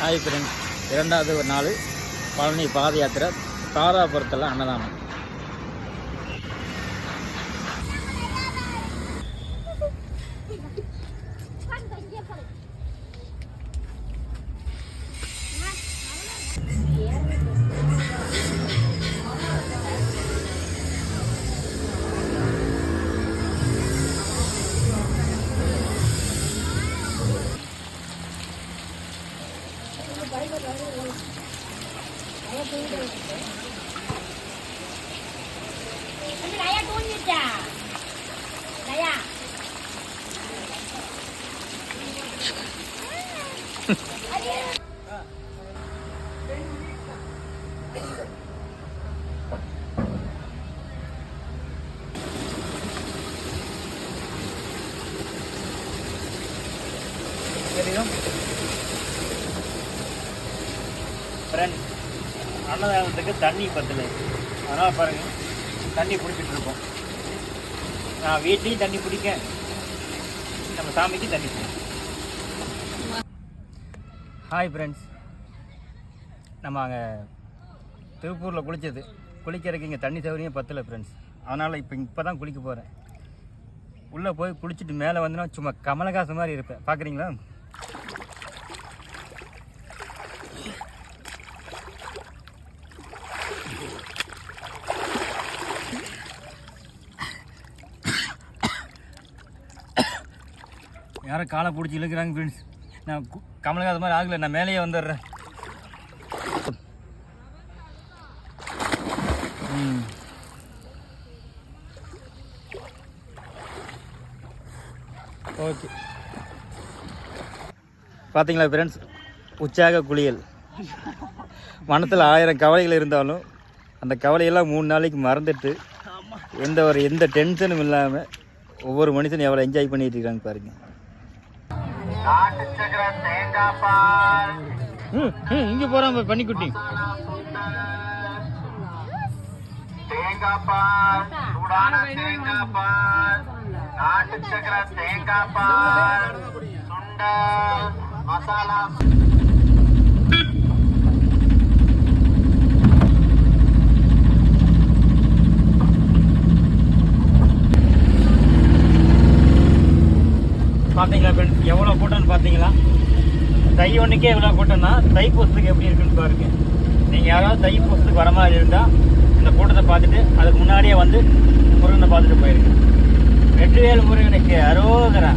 Hi friends, இரண்டாவது ஒரு நாள் பழனி பாத யாத்திரை. தாராபுரத்தில் அன்னதானம். ஃப்ரெண்ட்ஸ், அன்னதானத்துக்கு தண்ணி பத்தலை, அதனால் பாருங்கள் தண்ணி பிடிச்சிட்டு இருக்கோம். நான் வீட்லேயும் தண்ணி பிடிக்க, நம்ம சாமிக்கு தண்ணி பிடிக்கும். ஹாய் ஃப்ரெண்ட்ஸ், நம்ம அங்கே திருப்பூரில் குளிக்கிறதுக்கு இங்கே தண்ணி சௌகரியம் பத்தலை ஃப்ரெண்ட்ஸ். அதனால் இப்போ தான் குளிக்க போகிறேன். உள்ளே போய் குளிச்சுட்டு மேலே வந்தோன்னா சும்மா கமலஹாசன் மாதிரி இருப்பேன். பார்க்குறீங்களா? யாரும் காலை பிடிச்சி இழுக்கிறாங்க ஃப்ரெண்ட்ஸ். நான் கமலஹாசன் மாதிரி ஆகலை, நான் மேலேயே வந்துடுறேன். ஓகே, பார்த்தீங்களா ஃப்ரெண்ட்ஸ், உற்சாக குளியல். மனத்தில் 1000 கவலைகள் இருந்தாலும் அந்த கவலையெல்லாம் 3 நாளைக்கு மறந்துட்டு எந்த டென்ஷனும் இல்லாமல் ஒவ்வொரு மனுஷனும் எவ்வளோ என்ஜாய் பண்ணிட்டு இருக்காங்க பாருங்க. இங்கே போகிறான் பன்னிக்குட்டி. தேங்காய்பால், சூடான தேங்காய்பால், நாட்டு சக்கரை தேங்காய்பால், சுண்டல், மசாலா. பார்த்தீங்களா ஃப்ரெண்ட்ஸ், எவ்வளோ கூட்டம்னு பார்த்தீங்களா? தை ஒன்றுக்கே எவ்வளோ கூட்டம்னா தைப்பூசத்துக்கு எப்படி இருக்குன்னு பாருங்க. நீங்கள் யாராவது தைப்பூசத்துக்கு வர மாதிரி இருந்தால் இந்த கூட்டத்தை பார்த்துட்டு அதுக்கு முன்னாடியே வந்து முருகனை பார்த்துட்டு போயிருக்கு. வெற்றிவேல் முருகனுக்கு அரோகரா.